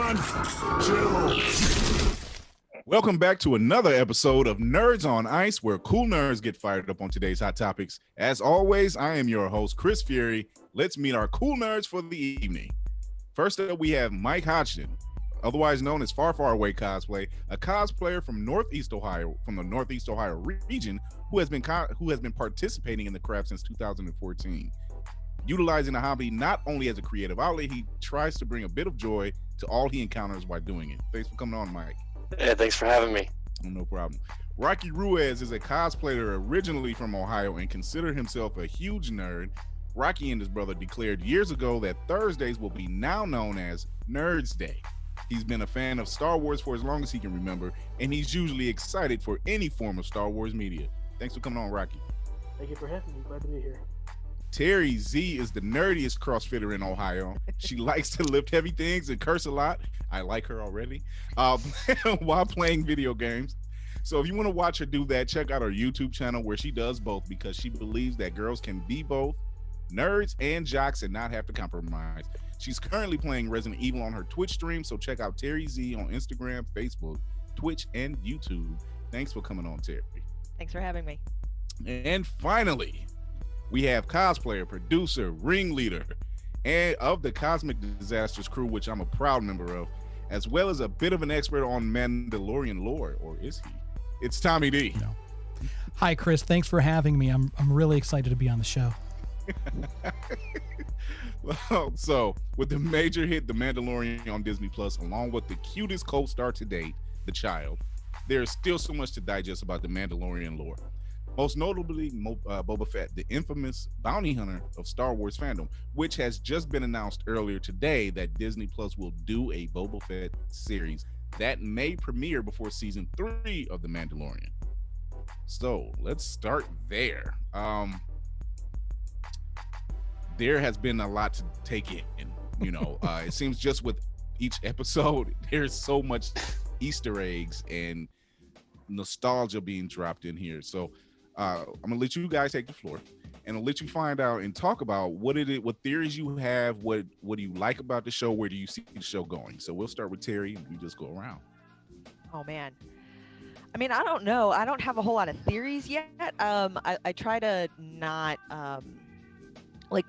on, chill. Welcome back to another episode of Nerds on Ice, where cool nerds get fired up on today's hot topics. As always, I am your host, Chris Fury. Let's meet our cool nerds for the evening. First up, we have Mike Hodgen, otherwise known as Far Far Away Cosplay, a cosplayer from the Northeast Ohio region who has been participating in the craft since 2014. Utilizing the hobby not only as a creative outlet, he tries to bring a bit of joy to all he encounters while doing it. Thanks for coming on, Mike. Yeah, thanks for having me. Oh, no problem. Rocky Ruiz is a cosplayer originally from Ohio and considered himself a huge nerd. Rocky and his brother declared years ago that Thursdays will be now known as Nerds Day. He's been a fan of Star Wars for as long as he can remember, and he's usually excited for any form of Star Wars media. Thanks for coming on, Rocky. Thank you for having me. Glad to be here. Terrii Z is the nerdiest CrossFitter in Ohio. She likes to lift heavy things and curse a lot. I like her already. While playing video games. So if you want to watch her do that, check out her YouTube channel where she does both, because she believes that girls can be both nerds and jocks and not have to compromise. She's currently playing Resident Evil on her Twitch stream, so check out Terrii Z on Instagram, Facebook, Twitch, and YouTube. Thanks for coming on, Terrii. Thanks for having me. And finally, we have cosplayer, producer, ringleader, and of the Cosmic Disasters crew, which I'm a proud member of, as well as a bit of an expert on Mandalorian lore, or is he? It's Tommy D. No. Hi, Chris. Thanks for having me. I'm really excited to be on the show. Well, so with the major hit The Mandalorian on Disney Plus, along with the cutest co-star to date, the child, there's still so much to digest about the Mandalorian lore. Most notably, Boba Fett, the infamous bounty hunter of Star Wars fandom, which has just been announced earlier today that Disney Plus will do a Boba Fett series that may premiere before season 3 of The Mandalorian. So let's start there. There has been a lot to take in, it seems just with each episode, there's so much Easter eggs and nostalgia being dropped in here. So I'm gonna let you guys take the floor, and I'll let you find out and talk about what theories you have, what do you like about the show, where do you see the show going. So we'll start with Terrii, and you just go around. Oh man, I mean, I don't know. I don't have a whole lot of theories yet. I try to not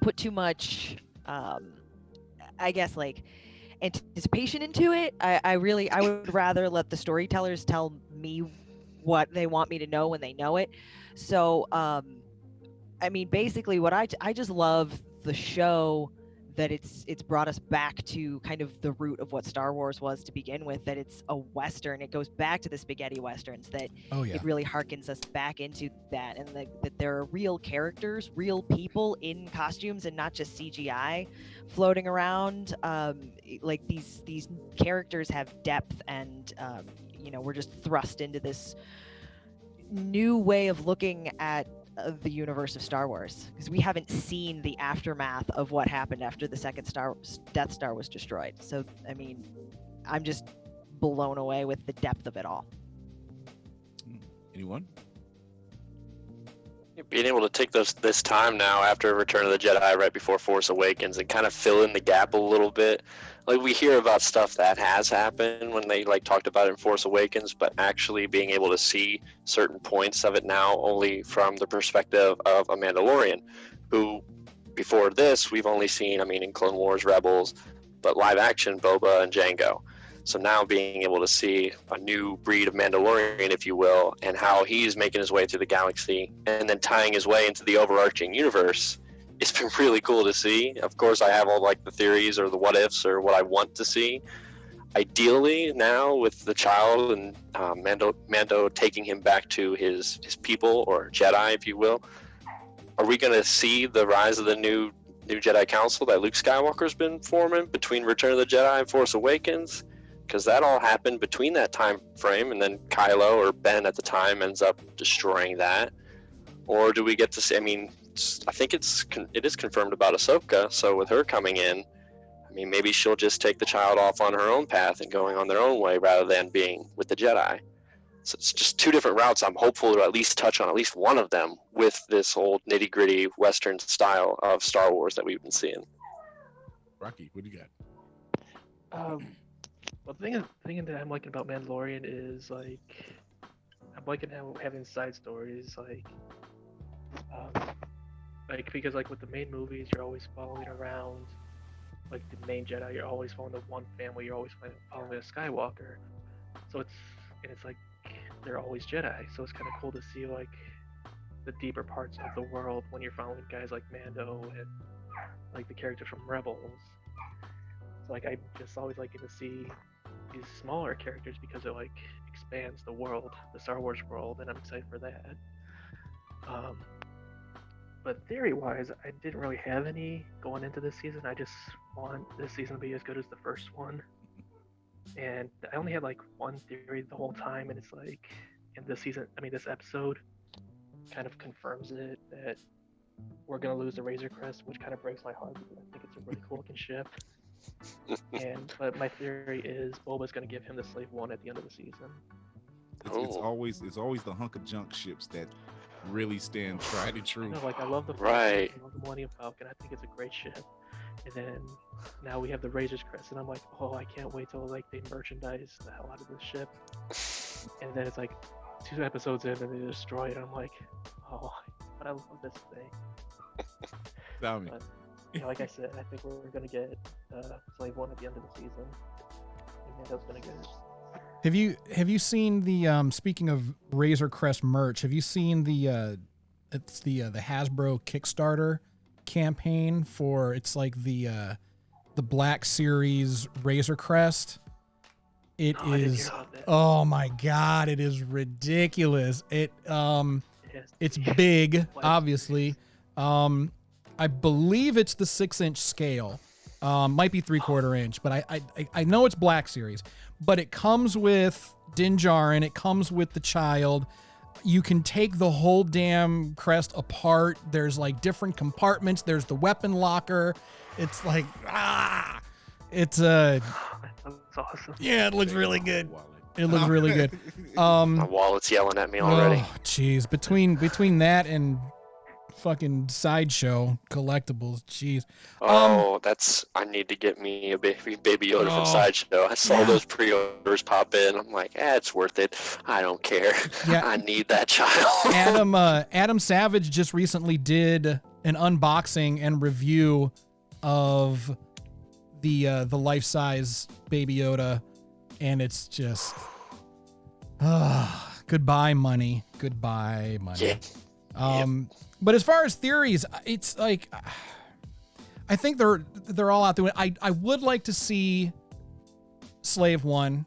put too much, I guess, anticipation into it. I would rather let the storytellers tell me what they want me to know when they know it. So I mean, basically what I just love the show, that it's brought us back to kind of the root of what Star Wars was to begin with, that it's a Western. It goes back to the spaghetti Westerns, that it really harkens us back into that, and that there are real characters, real people in costumes, and not just CGI floating around. These characters have depth, and we're just thrust into this new way of looking at the universe of Star Wars, because we haven't seen the aftermath of what happened after the second Death Star was destroyed. So I mean, I'm just blown away with the depth of it all. Anyone? Being able to take this time now after Return of the Jedi, right before Force Awakens, and kind of fill in the gap a little bit. Like, we hear about stuff that has happened when they talked about it in Force Awakens, but actually being able to see certain points of it now only from the perspective of a Mandalorian, who before this we've only seen, in Clone Wars, Rebels, but live action Boba and Jango. So now being able to see a new breed of Mandalorian, if you will, and how he's making his way through the galaxy and then tying his way into the overarching universe, it's been really cool to see. Of course, I have all the theories or the what ifs or what I want to see. Ideally, now with the child and Mando taking him back to his people, or Jedi, if you will, are we going to see the rise of the new Jedi Council that Luke Skywalker's been forming between Return of the Jedi and Force Awakens? Because that all happened between that time frame, and then Kylo, or Ben at the time, ends up destroying that. Or do we get to see? I think it is confirmed about Ahsoka. So with her coming in, maybe she'll just take the child off on her own path and going on their own way rather than being with the Jedi. So it's just two different routes. I'm hopeful to at least touch on at least one of them with this old nitty-gritty Western style of Star Wars that we've been seeing. Rocky, what do you got? Well, the thing that I'm liking about Mandalorian is like I'm liking how having side stories um, like because like with the main movies you're always following around like the main Jedi, you're always following the one family, you're always following a Skywalker. So it's like they're always Jedi. So it's kind of cool to see like the deeper parts of the world when you're following guys like Mando and like the characters from Rebels. So like I'm just always liking to see these smaller characters because it like expands the world, the Star Wars world, and I'm excited for that. Um, but theory-wise, I didn't really have any going into this season. I just want this season to be as good as the first one. And I only had like one theory the whole time, and it's like in this season, this episode kind of confirms it that we're gonna lose the Razor Crest, which kind of breaks my heart because I think it's a really cool looking ship. But my theory is Boba's gonna give him the Slave One at the end of the season. It's always the hunk of junk ships that really stand tried and true. No, like I love the Right. I love the Millennium Falcon. I think it's a great ship. And then now we have the Razor's Crest, and I'm like, oh, I can't wait till like they merchandise the hell out of this ship. And then it's like 2 episodes in, and they destroy it. I'm like, oh, but I love this thing. Tell me. But, like I said, I think we're gonna get Slave One at the end of the season. And Mando's gonna get it. Have you seen the speaking of Razor Crest merch? Have you seen the it's the Hasbro Kickstarter campaign for it's like the Black Series Razor Crest? It No, I didn't is hear about that. oh my god, it is ridiculous. It Yes. it's big, Black obviously. I believe it's the 6-inch scale. Might be 3/4 inch, but I know it's Black Series. But it comes with Din Djarin, it comes with the child. You can take the whole damn crest apart. There's like different compartments. There's the weapon locker. It's like it's That's awesome. yeah, it looks really good. It looks really good. My wallet's yelling at me already. Oh, jeez. Between that and fucking Sideshow collectibles, jeez. I need to get me a baby Yoda Oh, from Sideshow. I saw yeah. those pre-orders pop in. I'm like, it's worth it. I don't care. Yeah. I need that child. Adam Savage just recently did an unboxing and review of the life-size Baby Yoda, and it's just goodbye money. Yeah. But as far as theories, it's like I think they're all out there. I would like to see Slave One.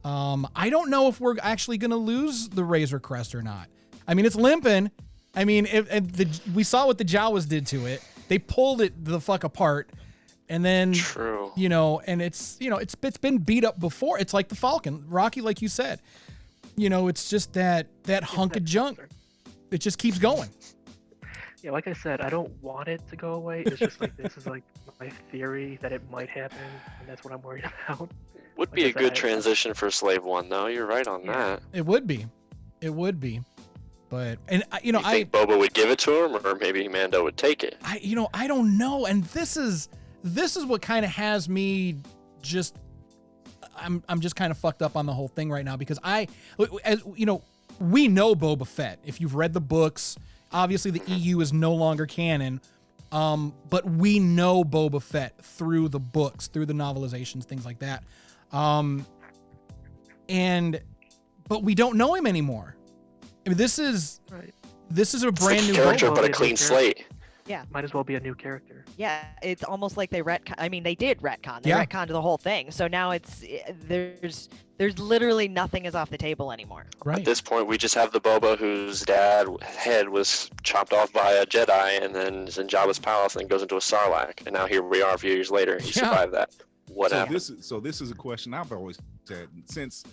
I don't know if we're actually going to lose the Razor Crest or not. I mean, it's limping. I mean, we saw what the Jawas did to it. They pulled it the fuck apart, and then True. and it's been beat up before. It's like the Falcon, Rocky, like you said. It's just that hunk of junk. It just keeps going. Yeah, like I said, I don't want it to go away. It's just like this is like my theory that it might happen, and that's what I'm worried about. Would be a good transition for Slave One, though. You're right on that. It would be, but You think Boba would give it to him, or maybe Mando would take it? I don't know, and this is what kind of has me just. I'm just kind of fucked up on the whole thing right now because we know Boba Fett. If you've read the books, obviously the EU is no longer canon, but we know Boba Fett through the books, through the novelizations, things like that. But we don't know him anymore. I mean, this is a brand new character, Boba. but a clean slate. Yeah. Might as well be a new character. Yeah, it's almost like they retcon. I mean, they did retcon. They Yeah. retconned the whole thing. So now there's literally nothing is off the table anymore. Right. At this point, we just have the Boba whose head was chopped off by a Jedi and then is in Jabba's palace and then goes into a Sarlacc. And now here we are a few years later. He survived that. What happened? So this is a question I've always said. Since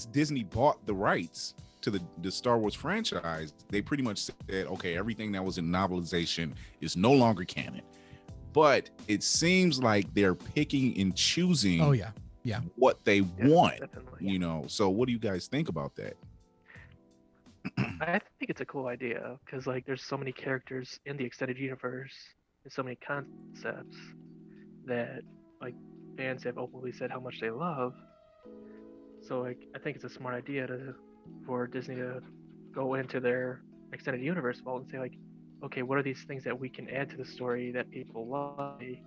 Disney bought the rights to the Star Wars franchise, they pretty much said, okay, everything that was in novelization is no longer canon. But it seems like they're picking and choosing what they want, Definitely. So what do you guys think about that? I think it's a cool idea because like there's so many characters in the extended universe and so many concepts that like fans have openly said how much they love. So like, I think it's a smart idea for Disney to go into their extended universe vault and say like, okay, what are these things that we can add to the story that people like?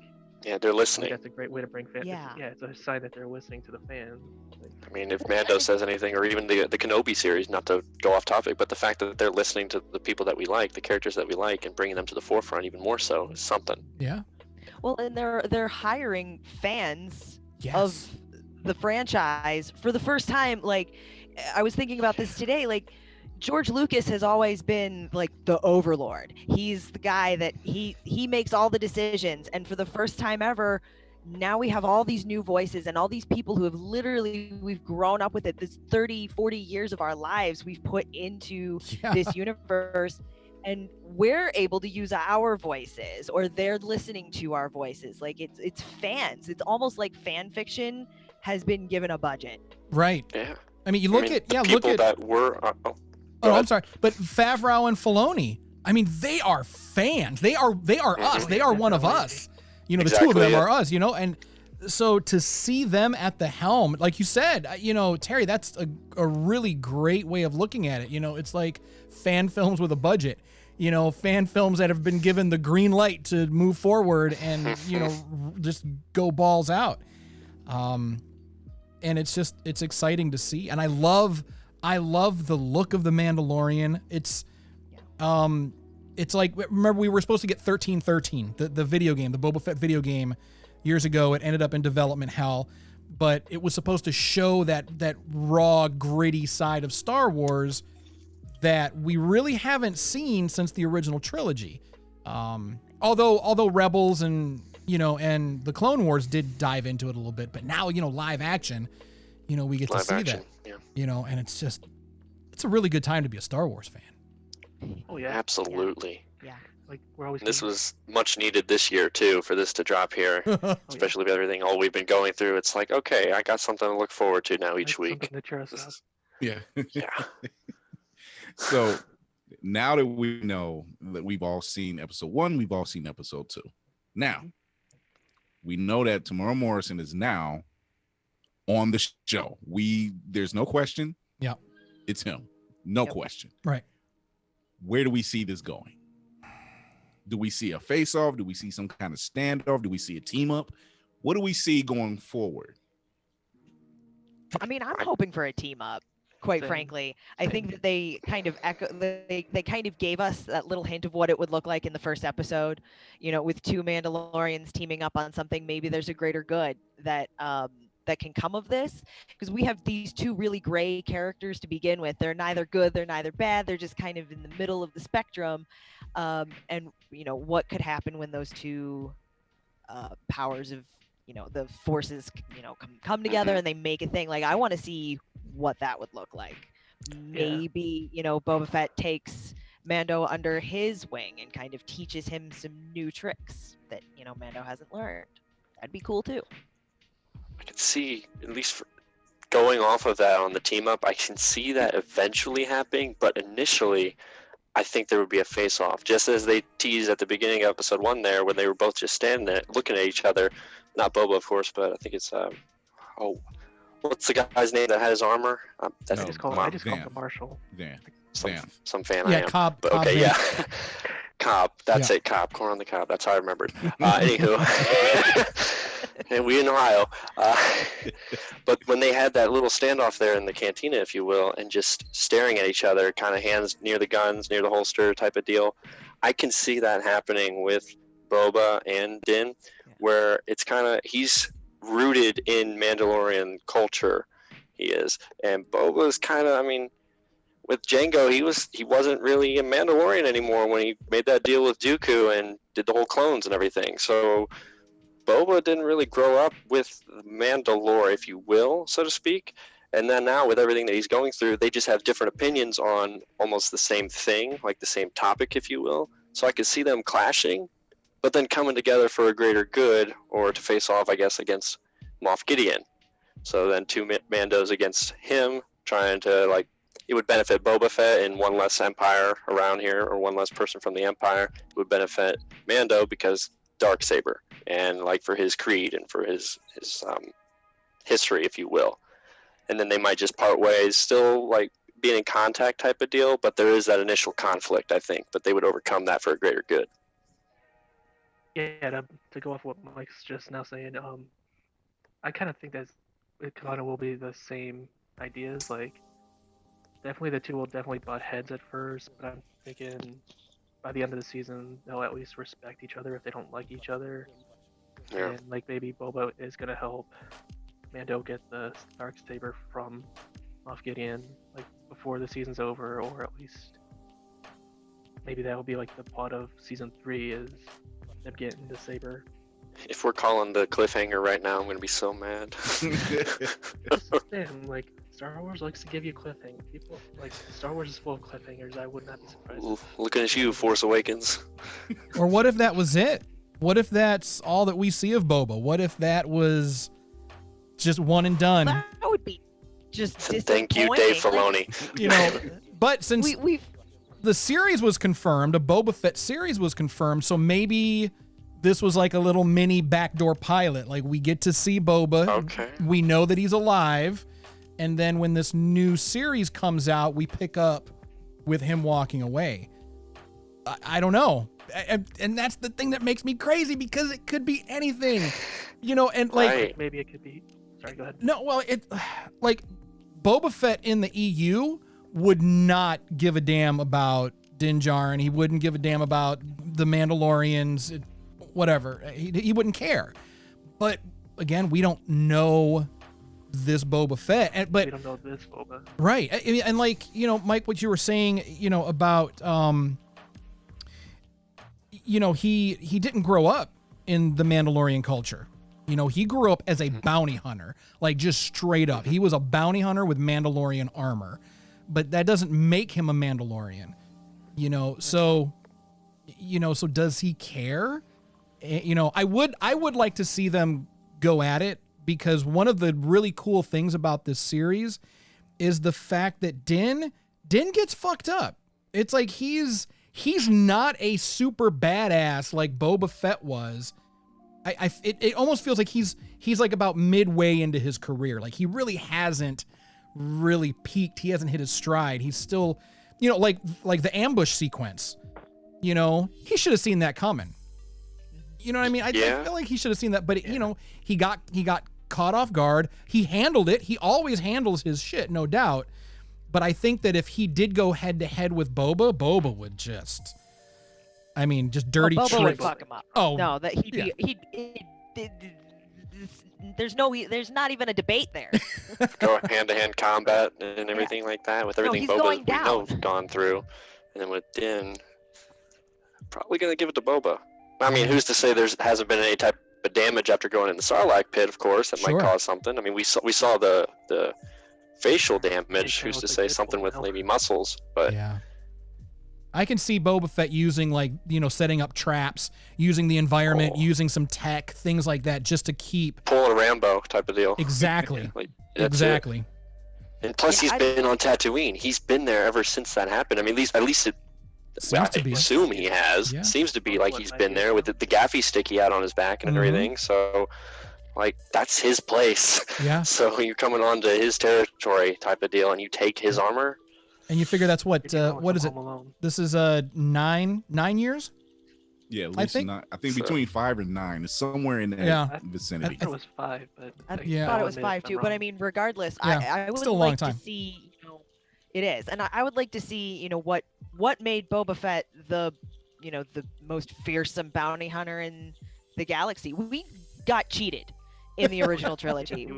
Yeah, they're I think listening. that's a great way to bring fans. Yeah. It's a sign that they're listening to the fans. Like, I mean, if Mando says anything, or even the Kenobi series, not to go off topic, but the fact that they're listening to the people that we like, the characters that we like, and bringing them to the forefront even more so is something. Yeah. Well, and they're hiring fans Yes. of the franchise for the first time. Like, I was thinking about this today. Like, George Lucas has always been like the overlord. He's the guy that he makes all the decisions, and for the first time ever, now we have all these new voices and all these people who have we've grown up with it. This 30, 40 years of our lives we've put into this universe, and we're able to use our voices, or they're listening to our voices. Like, it's fans. It's almost like fan fiction has been given a budget. Right. Yeah. I mean, look at the people that were. Oh, I'm sorry, but Favreau and Filoni. I mean, they are fans. They are us. They are one of us. You know, Exactly, the two of them yeah. are us. You know, and so to see them at the helm, like you said, you know, Terry, that's a really great way of looking at it. You know, it's like fan films with a budget. You know, fan films that have been given the green light to move forward and, you know, just go balls out. And it's exciting to see. And I love the look of the Mandalorian. It's like, remember we were supposed to get 1313, the video game, the Boba Fett video game years ago. It ended up in development hell, but it was supposed to show that raw, gritty side of Star Wars that we really haven't seen since the original trilogy. Although Rebels and, you know, and the Clone Wars did dive into it a little bit, but now, you know, live action, you know, we get to see that, you know, and it's a really good time to be a Star Wars fan. oh yeah, Absolutely. Yeah. like we're always. This was much needed this year too, for this to drop here, especially with everything all we've been going through. It's like, okay, I got something to look forward to now each week. Something to cheer us This up. is- Yeah. yeah. So now that we know that we've all seen episode 1, we've all seen episode 2. Now we know that Tamora Morrison is now on the show. There's no question. Yeah. It's him. No question. Right. Where do we see this going? Do we see a face-off? Do we see some kind of standoff? Do we see a team up? What do we see going forward? I mean, I'm hoping for a team up, quite Same. frankly. I think that they kind of they kind of gave us that little hint of what it would look like in the first episode, you know, with two Mandalorians teaming up on something. Maybe there's a greater good that that can come of this, because we have these two really gray characters to begin with. They're neither good, they're neither bad. They're just kind of in the middle of the spectrum. And you know, what could happen when those two powers of, you know, the forces, you know, come together and they make a thing. Like, I want to see what that would look like. Maybe, you know, Boba Fett takes Mando under his wing and kind of teaches him some new tricks that, you know, Mando hasn't learned. That'd be cool too. I can see, at least going off of that on the team up, I can see that eventually happening, but initially I think there would be a face-off, just as they teased at the beginning of episode 1 there, when they were both just standing there looking at each other. Not Boba, of course, but I think it's what's the guy's name that had his armor? That's I his just call mom. him the Marshal. Dan. Some fan I Yeah, am. Cobb. But Cobb okay, Vanth. yeah. Cobb. That's it, Cobb. Corn on the cob. That's how I remembered. Anywho. And we in Ohio. But when they had that little standoff there in the cantina, if you will, and just staring at each other, kind of hands near the guns, near the holster type of deal, I can see that happening with Boba and Din, where it's kind of, he's rooted in Mandalorian culture. He is. And Boba's kind of, I mean, with Jango, he wasn't really a Mandalorian anymore when he made that deal with Dooku and did the whole clones and everything. So Boba didn't really grow up with Mandalore, if you will, so to speak. And then now with everything that he's going through, they just have different opinions on almost the same thing, like the same topic, if you will. So I could see them clashing, but then coming together for a greater good, or to face off, I guess, against Moff Gideon. So then two Mandos against him, trying to, like, it would benefit Boba Fett and one less Empire around here, or one less person from the Empire. It would benefit Mando because dark saber, and like for his creed and for his history, if you will. And then they might just part ways, still like being in contact type of deal, but there is that initial conflict, I think, but they would overcome that for a greater good. Yeah, to go off what Mike's just now saying, I kind of think that it kind of will be the same ideas. Like, definitely the two will definitely butt heads at first, but I'm thinking by the end of the season they'll at least respect each other if they don't like each other. Yeah. And like maybe Boba is gonna help Mando get the dark saber from Moff Gideon like before the season's over, or at least maybe that will be like the plot of season 3 is them getting the saber. If we're calling the cliffhanger right now, I'm gonna be so mad. Damn, like Star Wars likes to give you cliffhangers. People like Star Wars is full of cliffhangers. I would not be surprised. Looking at you, Force Awakens. Or what if that was it? What if that's all that we see of Boba? What if that was just one and done? That would be just Thank you, Dave Filoni. You know, but since we've the series was confirmed, a Boba Fett series was confirmed, so maybe this was like a little mini backdoor pilot. Like we get to see Boba. Okay. We know that he's alive. And then when this new series comes out, we pick up with him walking away. I don't know. And that's the thing that makes me crazy, because it could be anything, you know, and like, Right. Maybe it could be. Sorry, go ahead. no, well, it like Boba Fett in the EU would not give a damn about Din Djarin. He wouldn't give a damn about the Mandalorians, whatever. He wouldn't care. But again, we don't know this Boba Fett. We don't know this Boba. Right. And like, you know, Mike, what you were saying, you know, about, you know, he didn't grow up in the Mandalorian culture. You know, he grew up as a bounty hunter, like just straight up. He was a bounty hunter with Mandalorian armor, but that doesn't make him a Mandalorian, you know? So does he care? You know, I would like to see them go at it, because one of the really cool things about this series is the fact that Din gets fucked up. It's like he's not a super badass like Boba Fett was. It almost feels like he's like about midway into his career. Like he really hasn't really peaked. He hasn't hit his stride. He's still, you know, like the ambush sequence. You know, he should have seen that coming. You know what I mean? I feel like he should have seen that, but you know, he got caught off guard. He handled it. He always handles his shit, no doubt. But I think that if he did go head to head with Boba would just, I mean, just dirty Boba would tricks. fuck him up. Oh, No, that there's not even a debate there. Go hand-to-hand combat and everything like that, with everything he's Boba going we down. know gone through. And then with Din, probably going to give it to Boba. I mean, who's to say there hasn't been any type of damage after going in the Sarlacc pit, of course, that Sure. might cause something. I mean, we saw the facial damage. Yeah, Who's to with the say Deadpool something with helmet. maybe muscles? But yeah. I can see Boba Fett using, like, you know, setting up traps, using the environment, using some tech, things like that, just to keep. pulling a Rambo type of deal. Exactly. Like, that's Exactly. it. And plus, Yeah, he's been on Tatooine. He's been there ever since that happened. I mean, at least it. Seems to I be. assume he has. Yeah. Seems to be like What he's might been be. there with the gaffy stick he had on his back and Mhm. everything. So, like, that's his place. Yeah. So you're coming onto his territory type of deal, and you take his armor. And you figure that's what If you know what it's is it? Home Alone. This is 9 years? Yeah, at I least think- not. I think So- between 5 and 9. It's somewhere in that Yeah. I vicinity. thought it was 5, but I Yeah. thought it was I'll admit 5 if I'm too, but I wrong. mean, regardless, Yeah, I would still a long like time. to see, you know, it is, and I would like to see, you know, what made Boba Fett the most fearsome bounty hunter in the galaxy. We got cheated in the original trilogy.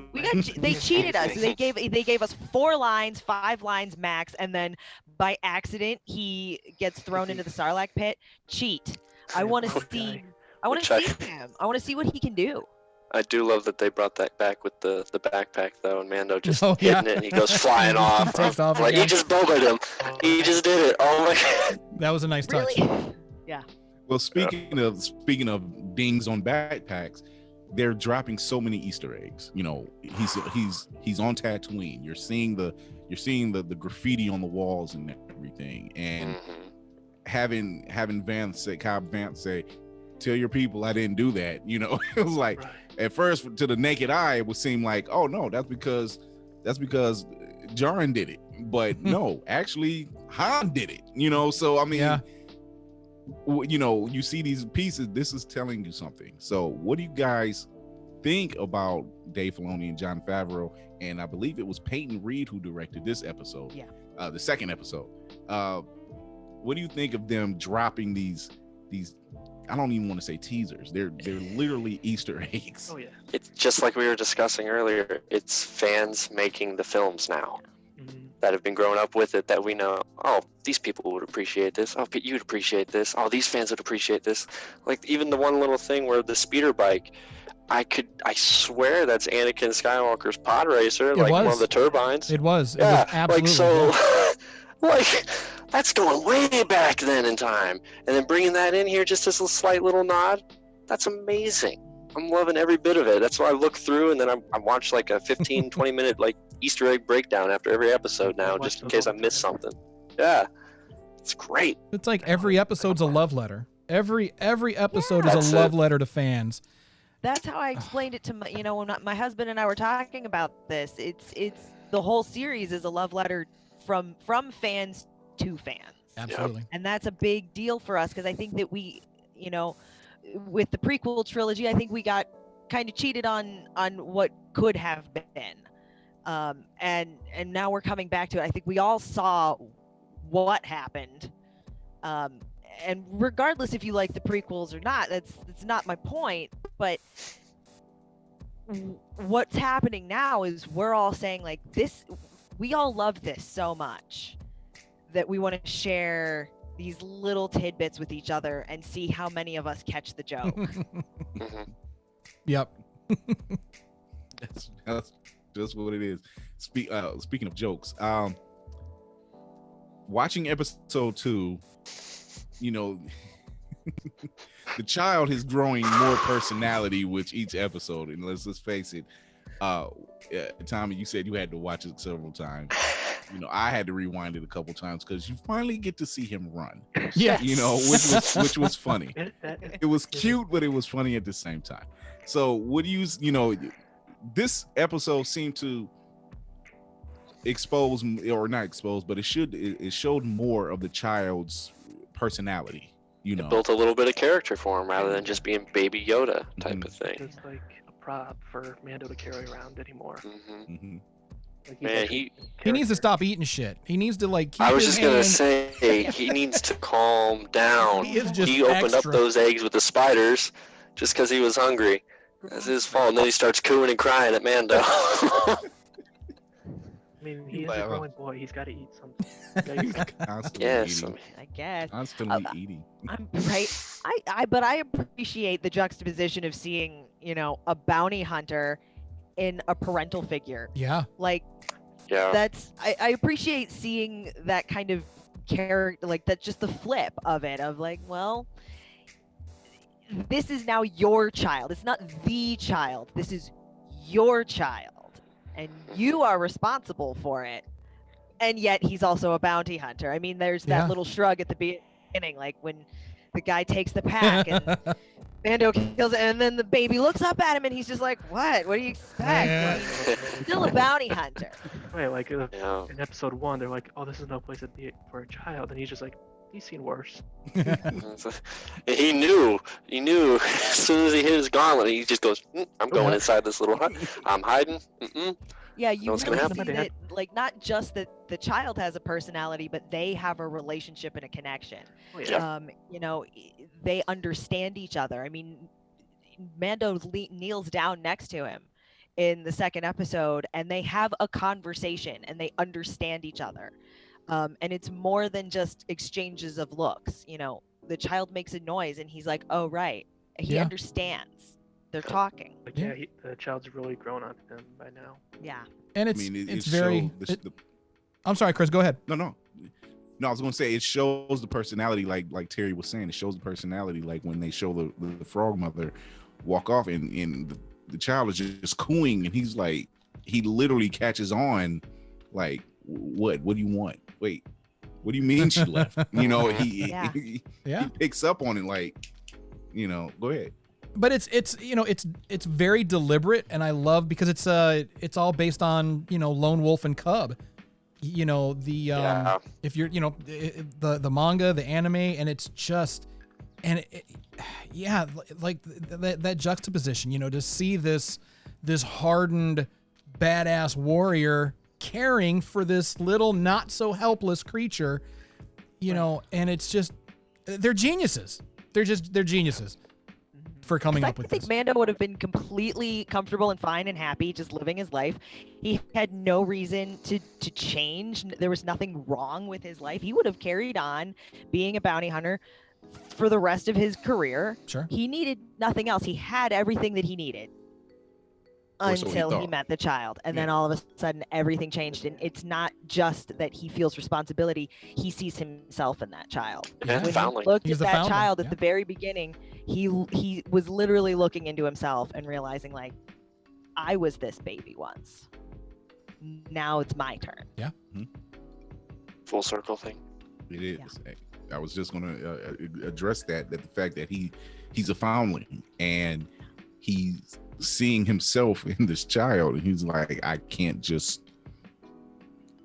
They cheated us. They gave us 4 lines, 5 lines max, and then by accident he gets thrown into the Sarlacc pit. Cheat. I want to Poor see. guy. I want Which to see him. I want to see what he can do. I do love that they brought that back with the backpack though, and Mando just Oh, yeah. hitting it, and he goes flying off. Takes off Like, again. he just Bobaed him. He just did it. Oh my god. That was a nice touch. Really? Well, speaking of dings on backpacks, they're dropping so many Easter eggs. You know, he's on Tatooine. You're seeing the graffiti on the walls and everything, and Mhm. having Cobb Vance say, tell your people I didn't do that. You know, it was like Right. at first to the naked eye, it would seem like, oh no, that's because Jaren did it. But no, actually Han did it. You know, so I mean, Yeah. you know, you see these pieces, this is telling you something. So what do you guys think about Dave Filoni and Jon Favreau? And I believe it was Peyton Reed who directed this episode. Yeah. The second episode. What do you think of them dropping these I don't even want to say teasers. They're literally Easter eggs. Oh yeah. It's just like we were discussing earlier. It's fans making the films now Mhm. that have been growing up with it, that we know, oh, these people would appreciate this. Oh, but you'd appreciate this. Oh, these fans would appreciate this. Like even the one little thing where the speeder bike, I swear that's Anakin Skywalker's pod racer, It like was. one of the turbines. It was. It Yeah, was absolutely. like so, yeah. like that's going way back then in time, and then bringing that in here just as a slight little nod, that's amazing. I'm loving every bit of it. That's why I look through and then I watch like a 15-20 minute like Easter egg breakdown after every episode now, just in case I miss something. Yeah, it's great. It's like every episode's a love letter. Every episode Yeah. is That's a love it. letter to fans. That's how I explained it to my, when my husband and I were talking about this. It's the whole series is a love letter from fans to fans. Absolutely. And that's a big deal for us because I think that we, with the prequel trilogy, I think we got kind of cheated on what could have been. And now we're coming back to it. I think we all saw what happened. And regardless if you like the prequels or not, that's not my point. But what's happening now is we're all saying like this, we all love this so much that we want to share these little tidbits with each other and see how many of us catch the joke. Mhm. Yep. That's just what it is. Speaking of jokes, watching episode 2, the child is growing more personality with each episode, and let's face it. Tommy, you said you had to watch it several times. I had to rewind it a couple times because you finally get to see him run. Yeah. Which was funny. It was cute, but it was funny at the same time. So what do you this episode seemed to expose, or not expose, but it showed more of the child's personality. It built a little bit of character for him rather than just being Baby Yoda type of thing. It's like a prop for Mando to carry around anymore. Hmm. Mhm. Like, Man, like He needs to stop eating shit. He needs to keep I was his just gonna hand- say he needs to calm down. He is just He opened extra. up those eggs with the spiders just because he was hungry. That's his fault. And then he starts cooing and crying at Mando. I mean, he is Like, a growing boy. He's got to eat something. He's constantly yes. eating. I guess. Constantly eating. I'm right. But I appreciate the juxtaposition of seeing, a bounty hunter in a parental figure. Yeah. Like Yeah. I appreciate seeing that kind of character, like that's just the flip of it, of like, well, this is now your child. It's not the child. This is your child. And you are responsible for it. And yet he's also a bounty hunter. I mean, there's that Yeah. little shrug at the beginning, like when the guy takes the pack and Mando kills it, and then the baby looks up at him and he's just like, what do you expect? Yeah. He's still a bounty hunter. Right, like Yeah. in episode 1, they're like, oh, this is no place to be for a child. And he's just like, he's seen worse. He knew as soon as he hit his gauntlet, he just goes, I'm going inside this little hut. I'm hiding. Mm-mm. Yeah, you what's gonna really happen? see that, like, not just that the child has a personality, but they have a relationship and a connection. Oh, yeah. They understand each other. I mean, Mando kneels down next to him in the second episode, and they have a conversation, and they understand each other. And it's more than just exchanges of looks. The child makes a noise, and he's like, "Oh, right." He Yeah. understands. They're talking. Like, yeah, the child's really grown on him by now. Yeah. And I it's mean, it's very. showed I'm sorry, Chris. Go ahead. No, I was gonna say it shows the personality, like Terrii was saying. It shows the personality, like when they show the frog mother walk off, and the child is just cooing, and he's like, he literally catches on, like, what do you want? Wait, what do you mean she left? Yeah. He Yeah. picks up on it, like, Go ahead. But it's very deliberate, and I love because it's all based on lone wolf and cub. If you're the manga, the anime, and it's just like that juxtaposition, to see this hardened badass warrior caring for this little not so helpless creature, and it's just they're geniuses. They're geniuses for coming up with this. I think Mando would have been completely comfortable and fine and happy just living his life. He had no reason to change. There was nothing wrong with his life. He would have carried on being a bounty hunter for the rest of his career. Sure. He needed nothing else. He had everything that he needed until he met the child. And then all of a sudden everything changed. And it's not just that he feels responsibility. He sees himself in that child. Yeah, When foundling. he looked He's at the that foundling, child at the very beginning, he was literally looking into himself and realizing, like, I was this baby once. Now it's my turn. Yeah. Full circle thing. It is. Yeah. I was just going to address that the fact that he's a foundling and he's seeing himself in this child, and he's like, I can't just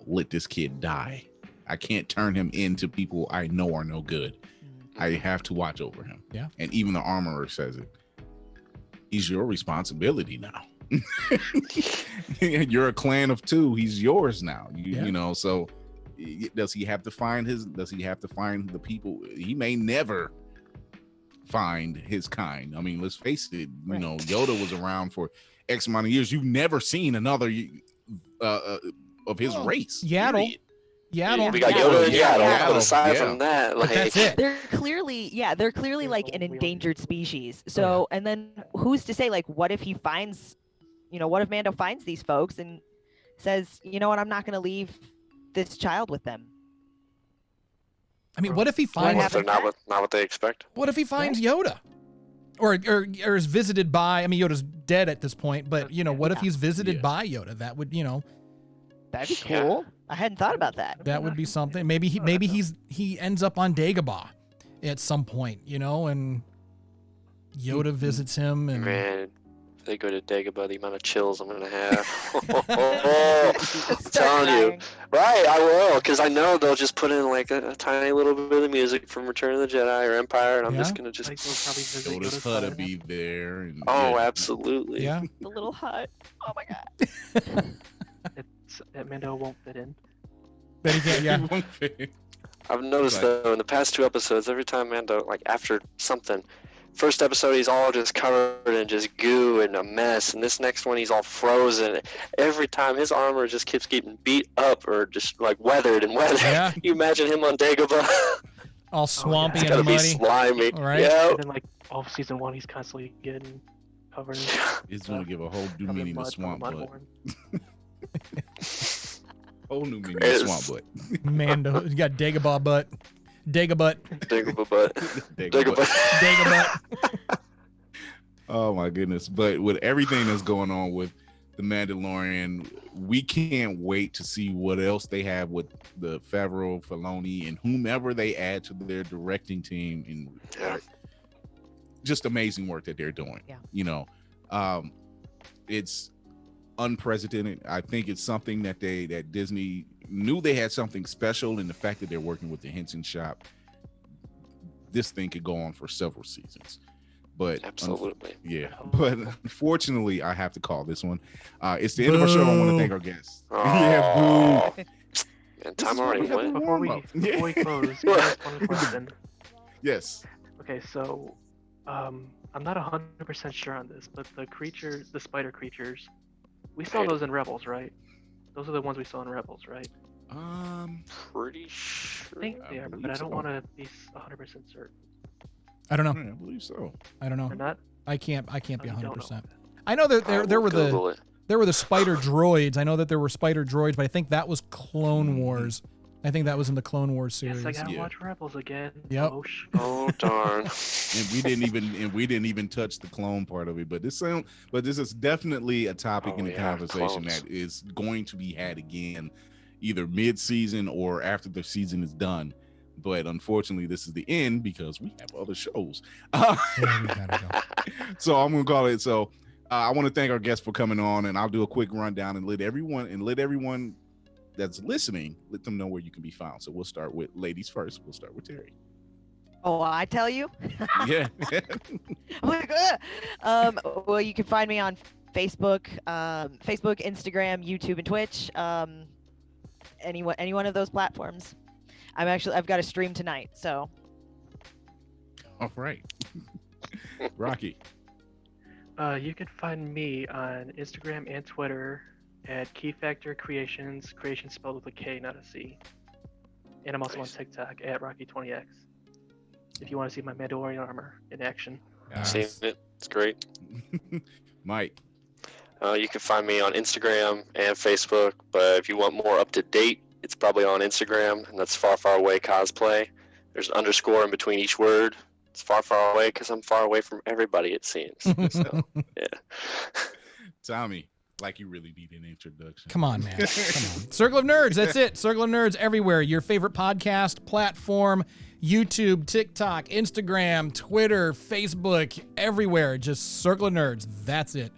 let this kid die. I can't turn him into people I know are no good. I have to watch over him. Yeah. And even the armorer says it. He's your responsibility now. You're a clan of two. He's yours now. So does he have to find the people? He may never find his kind. I mean, let's face it, Yoda was around for X amount of years. You've never seen another of his race. Yaddle. We got Yoda and Yaddle, but aside from that, but that's it. They're clearly like an endangered species. So, and then who's to say, like, what if he finds, what if Mando finds these folks and says, you know what, I'm not going to leave this child with them. I mean, what if he finds? They're not what they expect. What if he finds Yoda, or is visited by? I mean, Yoda's dead at this point, but what if he's visited by Yoda? That would that'd be cool. I hadn't thought about that. That would be something. Maybe he ends up on Dagobah at some point, and Yoda visits him. And man, if they go to Dagobah, the amount of chills I'm gonna have. I'm telling you, right? I will, because I know they'll just put in like a tiny little bit of music from Return of the Jedi or Empire, and I'm just gonna just. Yoda's hut to be there. And, absolutely. Yeah. The little hut. Oh my god. That Mando won't fit in. Then he can't. Yeah. I've noticed though in the past 2 episodes, every time Mando, like after something, first episode he's all just covered in just goo and a mess, and this next one he's all frozen. Every time his armor just keeps getting beat up or just like weathered and weathered. Yeah. You imagine him on Dagobah. All swampy It's and gotta be muddy. slimy. Right. Yeah. And then like all of season 1, he's constantly getting covered. It's gonna give a whole new meaning to swamp butt. Whole new meaning to swamp butt. Mando, you got Dagobah butt. Dagobah. Dagobah butt. Dagobah. Dagobah. Oh my goodness. But with everything that's going on with the Mandalorian, we can't wait to see what else they have with the Favreau, Filoni, and whomever they add to their directing team. And just amazing work that they're doing. Yeah. It's unprecedented. I think it's something that Disney knew they had something special in the fact that they're working with the Henson shop. This thing could go on for several seasons. But absolutely. But unfortunately, I have to call this one. It's the end of our show. I want to thank our guests. Oh. And time already went. Before we close, one question. Yes. Okay, so I'm not 100% sure on this, but the spider creatures, we saw those in Rebels, right? Those are the ones we saw in Rebels, right? Pretty sure. I think they are, but I don't want to be 100% certain. I don't know. I believe so. I don't know. They're not? I can't be Oh, you don't 100%. know. I know that there were Google it. there were the spider droids. I know that there were spider droids, but I think that was Clone Wars. I think that was in the Clone Wars series. Yes, I gotta watch Rebels again. Yep. Oh darn. And we didn't even touch the clone part of it, but this is definitely a topic in the conversation clones. that is going to be had again, either mid-season or after the season is done. but unfortunately, this is the end because we have other shows. Yeah, we gotta go. So I'm gonna call it. So I want to thank our guests for coming on, and I'll do a quick rundown and let everyone that's listening, let them know where you can be found. So we'll start with ladies first. We'll start with Terrii. Oh, I tell you. Yeah. I'm like, ugh. Well, you can find me on Facebook, Instagram, YouTube, and Twitch. Any one of those platforms. I've got a stream tonight, so. All right. Rocky. You can find me on Instagram and Twitter at Key Factor Creations, creations spelled with a K, not a C. And I'm also on TikTok at Rocky20X. If you want to see my Mandalorian armor in action. I've seen it. It's great. Mike. You can find me on Instagram and Facebook, but if you want more up to date, it's probably on Instagram, and that's Far Far Away Cosplay. There's an underscore in between each word. It's far, far away because I'm far away from everybody, it seems. So, yeah. Tommy, like you really need an introduction. Come on, man. Come on. Circle of Nerds. That's it. Circle of Nerds everywhere. Your favorite podcast platform, YouTube, TikTok, Instagram, Twitter, Facebook, everywhere. Just Circle of Nerds. That's it.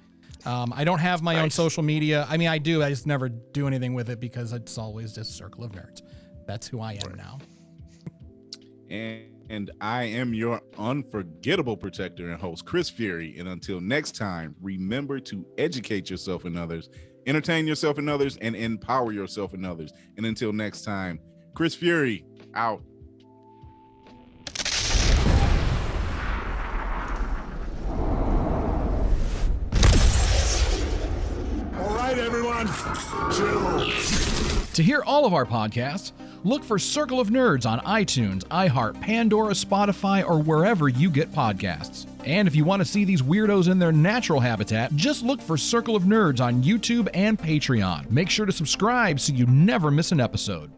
I don't have my own social media. I mean, I do. I just never do anything with it because it's always just Circle of Nerds. That's who I am now. And I am your unforgettable protector and host, Chris Fury. And until next time, remember to educate yourself and others, entertain yourself and others, and empower yourself and others. And until next time, Chris Fury, out. All right, everyone, chill. To hear all of our podcasts, look for Circle of Nerds on iTunes, iHeart, Pandora, Spotify, or wherever you get podcasts. And if you want to see these weirdos in their natural habitat, just look for Circle of Nerds on YouTube and Patreon. Make sure to subscribe so you never miss an episode.